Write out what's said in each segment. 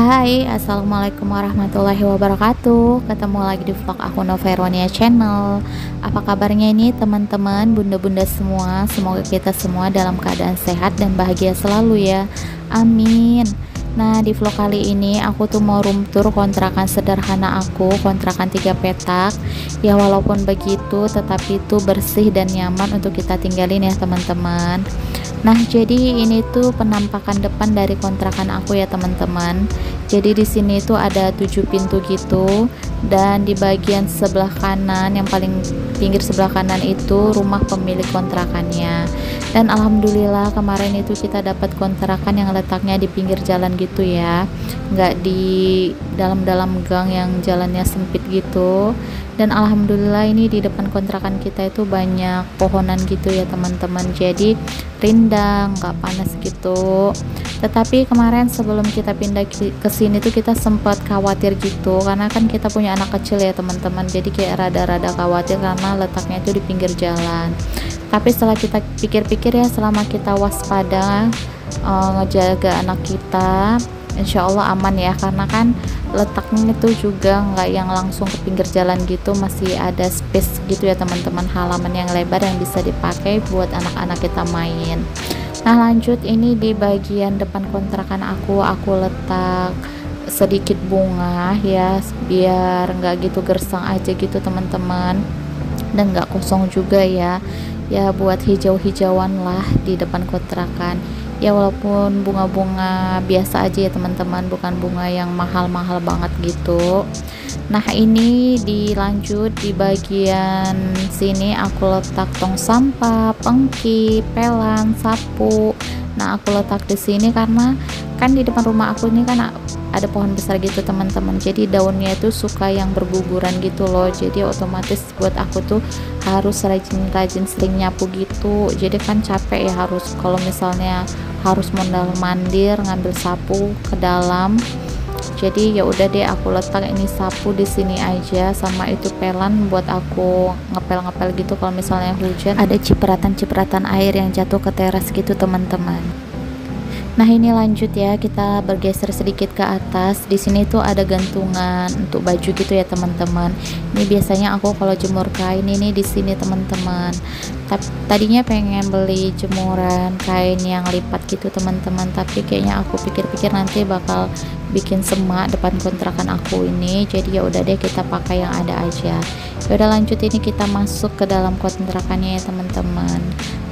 Hai, assalamualaikum warahmatullahi wabarakatuh. Ketemu lagi di vlog aku Noveronia Channel. Apa kabarnya ini teman-teman, bunda-bunda semua? Semoga kita semua dalam keadaan sehat dan bahagia selalu ya. Amin. Nah, di vlog kali ini aku tuh mau room tour kontrakan sederhana aku, kontrakan 3 petak. Ya walaupun begitu, tetapi itu bersih dan nyaman untuk kita tinggalin ya teman-teman. Nah, jadi ini tuh penampakan depan dari kontrakan aku ya teman-teman. Jadi di sini tuh ada 7 pintu gitu, dan di bagian sebelah kanan, yang paling pinggir sebelah kanan itu rumah pemilik kontrakannya. Dan alhamdulillah kemarin itu kita dapat kontrakan yang letaknya di pinggir jalan gitu ya, nggak di dalam-dalam gang yang jalannya sempit gitu. Dan alhamdulillah ini di depan kontrakan kita itu banyak pohonan gitu ya teman-teman, jadi rindang, nggak panas gitu. Tetapi kemarin sebelum kita pindah ke sini tuh kita sempat khawatir gitu, karena kan kita punya anak kecil ya teman-teman, jadi kayak rada-rada khawatir karena letaknya itu di pinggir jalan. Tapi setelah kita pikir-pikir ya, selama kita waspada ngejaga anak kita, insya Allah aman ya, karena kan letaknya itu juga nggak yang langsung ke pinggir jalan gitu, masih ada space gitu ya teman-teman, halaman yang lebar yang bisa dipakai buat anak-anak kita main. Nah lanjut, ini di bagian depan kontrakan aku letak sedikit bunga ya, biar nggak gitu gersang aja gitu teman-teman, dan nggak kosong juga ya, buat hijau-hijauan lah di depan kontrakan. Ya walaupun bunga-bunga biasa aja ya teman-teman, bukan bunga yang mahal-mahal banget gitu. Nah ini dilanjut di bagian sini aku letak tong sampah, pengki, pelan, sapu. Nah aku letak di sini karena kan di depan rumah aku ini kan ada pohon besar gitu teman-teman, jadi daunnya itu suka yang berguguran gitu loh, jadi otomatis buat aku tuh harus rajin-rajin sering nyapu gitu. Jadi kan capek ya, harus kalau misalnya harus mondar-mandir ngambil sapu ke dalam. Jadi ya udah deh aku letak ini sapu di sini aja, sama itu pelan buat aku ngepel-ngepel gitu kalau misalnya hujan ada cipratan-cipratan air yang jatuh ke teras gitu teman-teman. Nah ini lanjut ya, kita bergeser sedikit ke atas. Di sini tuh ada gantungan untuk baju gitu ya teman-teman. Ini biasanya aku kalau jemur kain ini di sini teman-teman. Tadinya pengen beli jemuran kain yang lipat gitu teman-teman, tapi kayaknya aku pikir-pikir nanti bakal bikin semak depan kontrakan aku ini. Jadi ya udah deh kita pakai yang ada aja. Ya udah lanjut, ini kita masuk ke dalam kontrakannya ya teman-teman.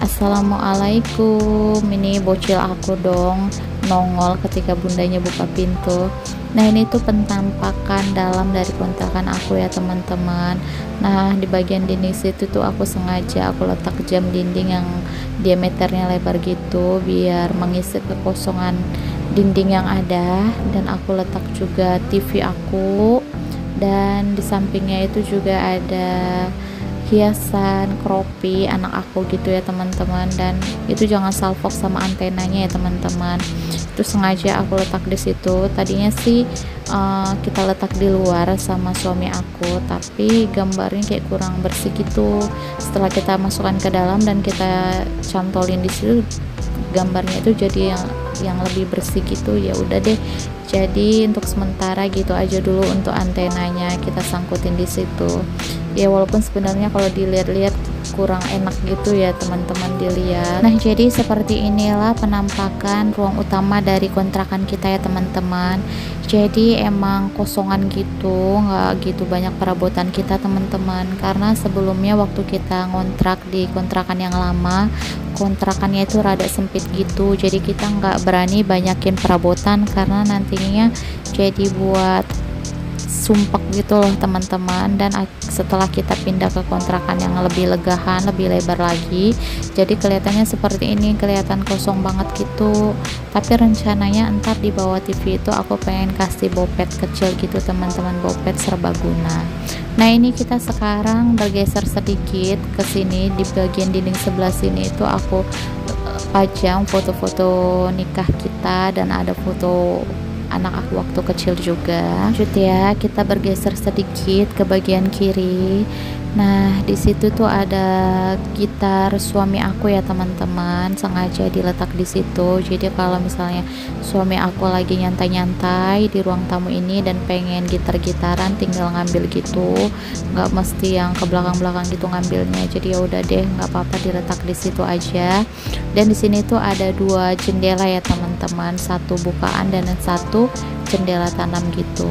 Assalamualaikum. Ini bocil aku dong nongol ketika bundanya buka pintu. Nah ini tuh penampakan dalam dari kontrakan aku ya teman-teman. Nah di bagian dinding situ tuh aku sengaja aku letak jam dinding yang diameternya lebar gitu, biar mengisi kekosongan dinding yang ada. Dan aku letak juga TV aku, dan di sampingnya itu juga ada hiasan kropi anak aku gitu ya teman-teman, dan itu jangan salfok sama antenanya ya teman-teman, itu sengaja aku letak di situ. Tadinya sih kita letak di luar sama suami aku, tapi gambarnya kayak kurang bersih gitu. Setelah kita masukkan ke dalam dan kita cantolin di situ, gambarnya itu jadi yang lebih bersih gitu. Ya udah deh, jadi untuk sementara gitu aja dulu untuk antenanya kita sangkutin di situ. Ya walaupun sebenarnya kalau dilihat-lihat kurang enak gitu ya teman-teman dilihat. Nah jadi seperti inilah penampakan ruang utama dari kontrakan kita ya teman-teman. Jadi emang kosongan gitu, nggak gitu banyak perabotan kita teman-teman, karena sebelumnya waktu kita ngontrak di kontrakan yang lama, kontrakannya itu rada sempit gitu, jadi kita nggak berani banyakin perabotan karena nantinya jadi buat sumpek gitu loh teman-teman. Dan setelah kita pindah ke kontrakan yang lebih legahan, lebih lebar lagi, jadi kelihatannya seperti ini, kelihatan kosong banget gitu. Tapi rencananya ntar di bawah TV itu aku pengen kasih bopet kecil gitu teman-teman, bopet serbaguna. Nah ini kita sekarang bergeser sedikit ke sini, di bagian dinding sebelah sini itu aku pajang foto-foto nikah kita, dan ada foto anak aku waktu kecil juga. Lanjut ya, kita bergeser sedikit ke bagian kiri. Nah, di situ tuh ada gitar suami aku ya teman-teman, sengaja diletak di situ. Jadi kalau misalnya suami aku lagi nyantai-nyantai di ruang tamu ini dan pengen gitar-gitaran, tinggal ngambil gitu, nggak mesti yang ke belakang-belakang gitu ngambilnya. Jadi ya udah deh, nggak apa-apa diletak di situ aja. Dan di sini tuh ada dua jendela ya teman-teman, satu bukaan dan satu jendela tanam gitu.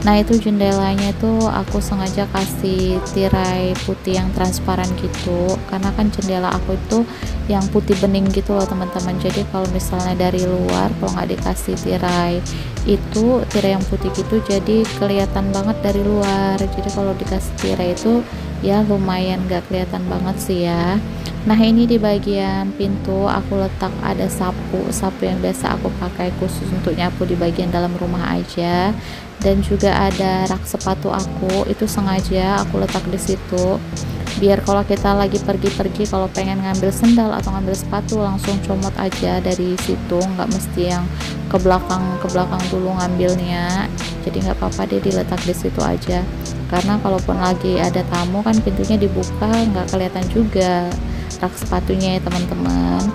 Nah, itu jendelanya tuh aku sengaja kasih tirai putih yang transparan gitu, karena kan jendela aku itu yang putih bening gitu loh teman-teman. Jadi kalau misalnya dari luar, kalau nggak dikasih tirai itu, tirai yang putih gitu, jadi kelihatan banget dari luar. Jadi kalau dikasih tirai itu ya lumayan nggak kelihatan banget sih ya. Nah, ini di bagian pintu aku letak ada sapu yang biasa aku pakai khusus untuk nyapu di bagian dalam rumah aja. Dan juga ada rak sepatu aku, itu sengaja aku letak di situ biar kalau kita lagi pergi-pergi, kalau pengen ngambil sendal atau ngambil sepatu langsung comot aja dari situ, nggak mesti yang ke belakang dulu ngambilnya. Jadi nggak apa-apa deh diletak di situ aja, karena kalaupun lagi ada tamu kan pintunya dibuka, nggak kelihatan juga rak sepatunya ya teman-teman.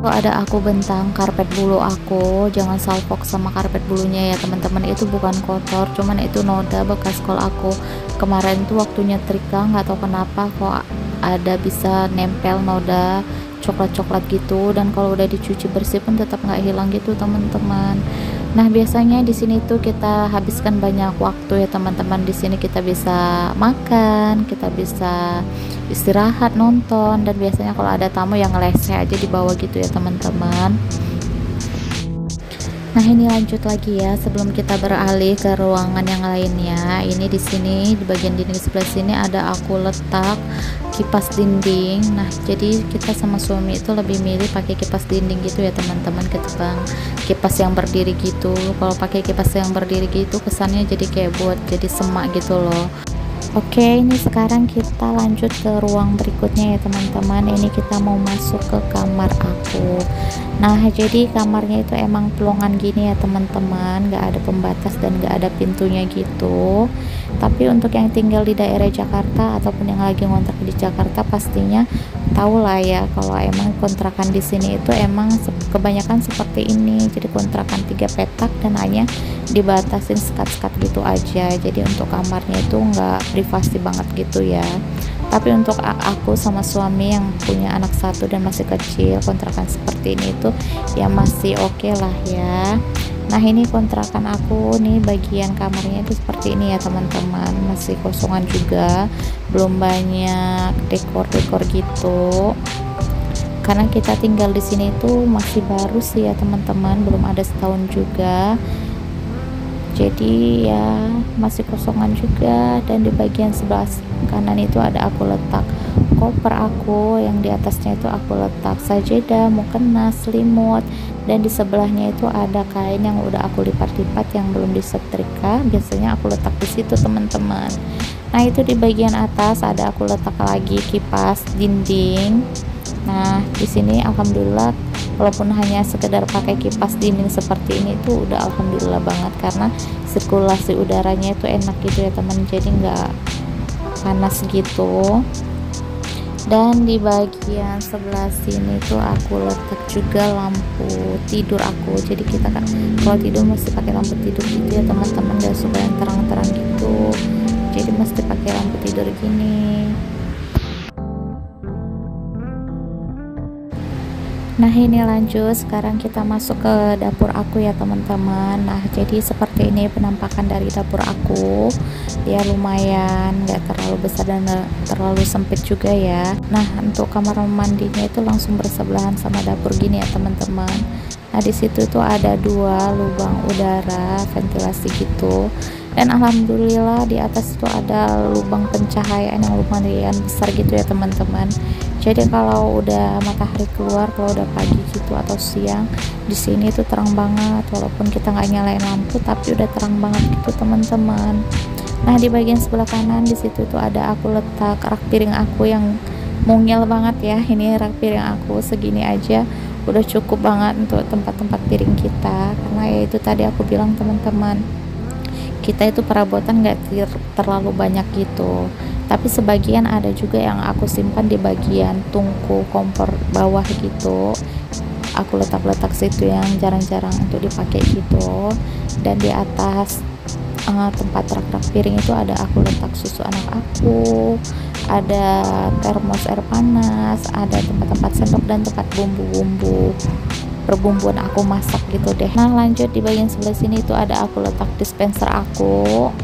Kalau ada aku bentang karpet bulu aku, jangan salfok sama karpet bulunya ya teman-teman, itu bukan kotor, cuman itu noda bekas kol aku kemarin tuh waktu nyetrika, nggak tahu kenapa kok ada bisa nempel noda coklat-coklat gitu, dan kalau udah dicuci bersih pun tetap nggak hilang gitu teman-teman. Nah, biasanya di sini tuh kita habiskan banyak waktu ya teman-teman. Di sini kita bisa makan, kita bisa istirahat, nonton, dan biasanya kalau ada tamu yang ngeleseh aja di bawah gitu ya teman-teman. Nah, ini lanjut lagi ya, sebelum kita beralih ke ruangan yang lainnya. Ini di sini di bagian dinding sebelah sini ada aku letak kipas dinding. Nah, jadi kita sama suami itu lebih milih pakai kipas dinding gitu ya teman-teman, ketimbang kipas yang berdiri gitu. Kalau pakai kipas yang berdiri gitu kesannya jadi kayak buat jadi semak gitu loh. Oke, ini sekarang kita lanjut ke ruang berikutnya ya teman-teman. Ini kita mau masuk ke kamar aku. Nah, jadi kamarnya itu emang pelongan gini ya teman-teman, nggak ada pembatas dan nggak ada pintunya gitu. Tapi untuk yang tinggal di daerah Jakarta ataupun yang lagi ngontrak di Jakarta pastinya tahu lah ya, kalau emang kontrakan di sini itu emang kebanyakan seperti ini. Jadi kontrakan 3 petak dan hanya dibatasin sekat-sekat gitu aja. Jadi untuk kamarnya itu nggak privasi banget gitu ya. Tapi untuk aku sama suami yang punya anak satu dan masih kecil, kontrakan seperti ini itu ya masih oke lah ya. Nah, ini kontrakan aku nih, bagian kamarnya itu seperti ini ya teman-teman, masih kosongan juga, belum banyak dekor-dekor gitu, karena kita tinggal di sini itu masih baru sih ya teman-teman, belum ada setahun juga. Jadi ya masih kosongan juga. Dan di bagian sebelah kanan itu ada aku letak koper aku, yang di atasnya itu aku letak sajadah, mukena, selimut, dan di sebelahnya itu ada kain yang udah aku lipat-lipat yang belum disetrika, biasanya aku letak di situ teman-teman. Nah, itu di bagian atas ada aku letak lagi kipas dinding. Nah, di sini alhamdulillah walaupun hanya sekedar pakai kipas dinding seperti ini tuh udah alhamdulillah banget, karena sirkulasi udaranya itu enak gitu ya teman, jadi nggak panas gitu. Dan di bagian sebelah sini tuh aku letak juga lampu tidur aku. Jadi kita kan kalau tidur mesti pakai lampu tidur gitu ya teman-teman, dan supaya terang-terang gitu, jadi mesti pakai lampu tidur gini. Nah, ini lanjut, sekarang kita masuk ke dapur aku ya teman-teman. Nah, jadi seperti ini penampakan dari dapur aku ya, lumayan nggak terlalu besar dan terlalu sempit juga ya. Nah, untuk kamar mandinya itu langsung bersebelahan sama dapur gini ya teman-teman. Nah, di situ tuh ada 2 lubang udara ventilasi gitu, dan alhamdulillah di atas itu ada lubang pencahayaan yang lumayan besar gitu ya teman-teman. Jadi kalau udah matahari keluar, kalau udah pagi gitu atau siang, di sini tuh terang banget, walaupun kita nggak nyalain lampu tapi udah terang banget gitu teman-teman. Nah, di bagian sebelah kanan di situ tuh ada aku letak rak piring aku yang mungil banget ya. Ini rak piring aku segini aja udah cukup banget untuk tempat-tempat piring kita, karena ya itu tadi aku bilang teman-teman, kita itu perabotan nggak terlalu banyak gitu. tapi sebagian ada juga yang aku simpan di bagian tungku kompor bawah gitu, aku letak-letak situ yang jarang-jarang untuk dipakai gitu. Dan di atas tempat rak-rak piring itu ada aku letak susu anak aku, ada termos air panas, ada tempat-tempat sendok dan tempat bumbu-bumbu perbumbuan aku masak gitu deh. Nah lanjut di bagian sebelah sini itu ada aku letak dispenser aku.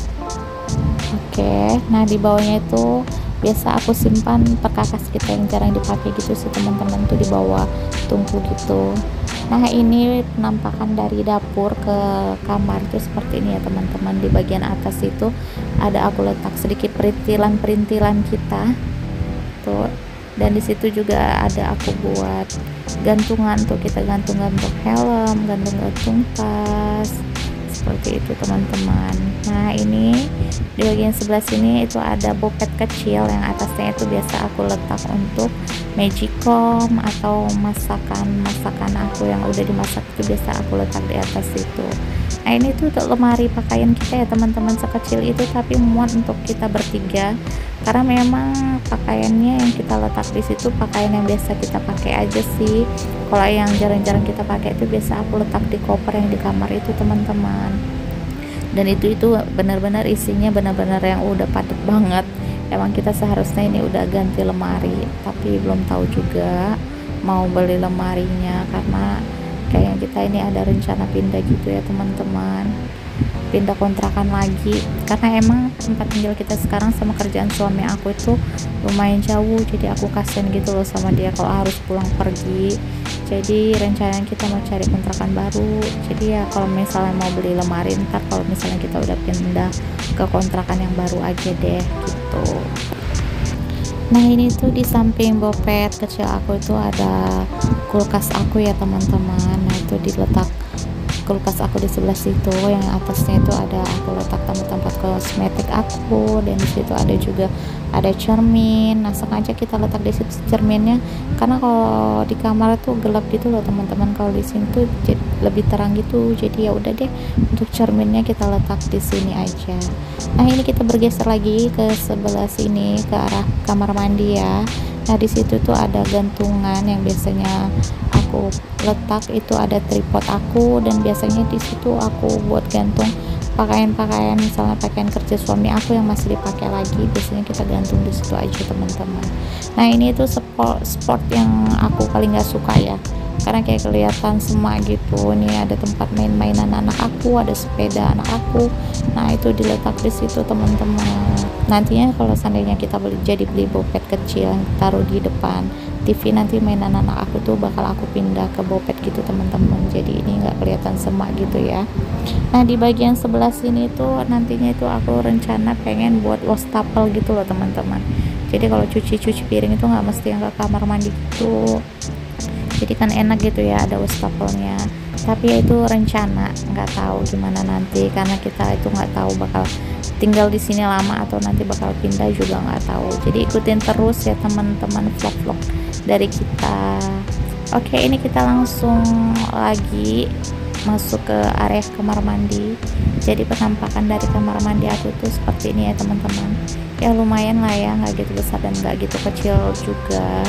Oke, nah di bawahnya itu biasa aku simpan perkakas kita yang jarang dipakai gitu sih teman-teman, tuh di bawah tungku gitu. Nah ini penampakan dari dapur ke kamar itu seperti ini ya teman-teman. Di bagian atas itu ada aku letak sedikit perintilan-perintilan kita tuh, dan di situ juga ada aku buat gantungan tuh, kita gantung-gantung helm, gantung-gantung tas seperti itu teman-teman. Nah ini di bagian sebelah sini itu ada bopet kecil yang atasnya itu biasa aku letak untuk magicom atau masakan aku yang udah dimasak, itu biasa aku letak di atas itu. Nah ini tuh untuk lemari pakaian kita ya teman-teman, sekecil itu tapi muat untuk kita bertiga, karena memang pakaiannya yang kita letak di situ pakaian yang biasa kita pakai aja sih. Kalau yang jarang-jarang kita pakai itu biasa aku letak di koper yang di kamar itu teman-teman. Dan itu benar-benar isinya benar-benar yang udah padat banget. Emang kita seharusnya ini udah ganti lemari, tapi belum tahu juga mau beli lemarinya, karena kayaknya kita ini ada rencana pindah gitu ya teman-teman, pindah kontrakan lagi, karena emang tempat tinggal kita sekarang sama kerjaan suami aku itu lumayan jauh, jadi aku kasihan gitu loh sama dia kalau harus pulang pergi. Jadi rencananya kita mau cari kontrakan baru, jadi ya kalau misalnya mau beli lemari ntar kalau misalnya kita udah pindah ke kontrakan yang baru aja deh gitu. Nah ini tuh di samping bopet kecil aku itu ada kulkas aku ya teman-teman. Nah itu diletak kulkas aku di sebelah situ, yang atasnya itu ada aku letak tempat-tempat kosmetik aku, dan di situ ada juga ada cermin. Nah sengaja kita letak di situ cerminnya karena kalau di kamar tuh gelap gitu loh teman-teman, kalau di sini tuh lebih terang gitu, jadi ya udah deh untuk cerminnya kita letak di sini aja. Nah ini kita bergeser lagi ke sebelah sini ke arah kamar mandi ya. Nah di situ tuh ada gantungan yang biasanya aku letak, itu ada tripod aku, dan biasanya di situ aku buat gantung pakaian-pakaian, misalnya pakaian kerja suami aku yang masih dipakai lagi, biasanya kita gantung di situ aja teman-teman. Nah ini tuh sport yang aku paling gak suka ya, karena kayak kelihatan semua gitu. Ini ada tempat main-mainan anak aku, ada sepeda anak aku. Nah itu diletak di situ teman-teman. Nantinya kalau seandainya kita beli bopet kecil yang taruh di depan TV, nanti mainan anak aku tuh bakal aku pindah ke bopet gitu teman-teman, jadi ini nggak kelihatan semak gitu ya. Nah di bagian sebelah sini tuh nantinya itu aku rencana pengen buat wastafel gitu loh teman-teman, jadi kalau cuci piring itu nggak mesti yang ke kamar mandi gitu, jadi kan enak gitu ya ada wastafelnya. Tapi ya itu rencana, nggak tahu gimana nanti, karena kita itu nggak tahu bakal tinggal di sini lama atau nanti bakal pindah juga nggak tahu. Jadi ikutin terus ya teman-teman vlog-vlog dari kita. Oke, ini kita langsung lagi masuk ke area kamar mandi. Jadi penampakan dari kamar mandi aku tuh seperti ini ya teman-teman. Ya lumayan lah ya, nggak gitu besar dan nggak gitu kecil juga.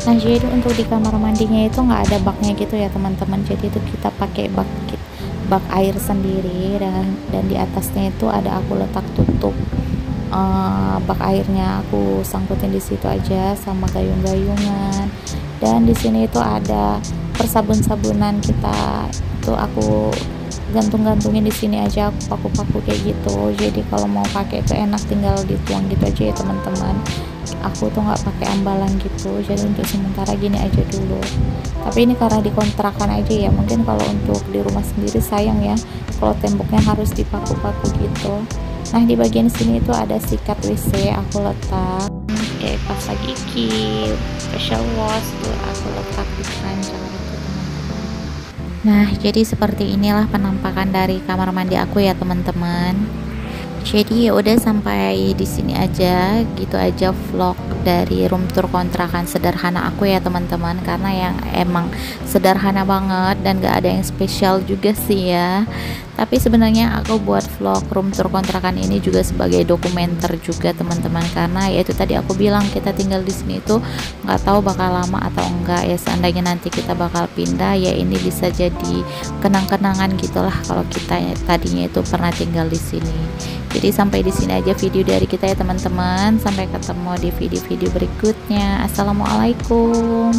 Nah jadi untuk di kamar mandinya itu nggak ada baknya gitu ya teman-teman, jadi itu kita pakai bak air sendiri, dan di atasnya itu ada aku letak tutup bak airnya, aku sangkutin di situ aja sama gayung-gayungan. Dan di sini itu ada persabun-sabunan kita, itu aku gantung-gantungin di sini aja, aku paku-paku kayak gitu. Jadi kalau mau pakai itu enak, tinggal dituang gitu aja ya teman-teman. Aku tuh nggak pakai ambalan gitu, jadi untuk sementara gini aja dulu. Tapi ini karena dikontrakan aja ya, mungkin kalau untuk di rumah sendiri sayang ya kalau temboknya harus dipaku-paku gitu. Nah di bagian sini itu ada sikat WC aku letak, kayak pasta gigi, facial wash tuh aku letak di keranjang gitu teman-teman. Nah jadi seperti inilah penampakan dari kamar mandi aku ya teman-teman. Jadi ya udah sampai di sini aja, gitu aja vlog dari room tour kontrakan sederhana aku ya teman-teman, karena yang emang sederhana banget dan gak ada yang spesial juga sih ya. Tapi sebenarnya aku buat vlog room tour kontrakan ini juga sebagai dokumenter juga teman-teman, karena yaitu tadi aku bilang kita tinggal di sini itu nggak tahu bakal lama atau enggak ya. Seandainya nanti kita bakal pindah ya, ini bisa jadi kenang-kenangan gitulah kalau kita tadinya itu pernah tinggal di sini. Jadi sampai di sini aja video dari kita ya teman-teman. Sampai ketemu di video-video berikutnya. Assalamualaikum.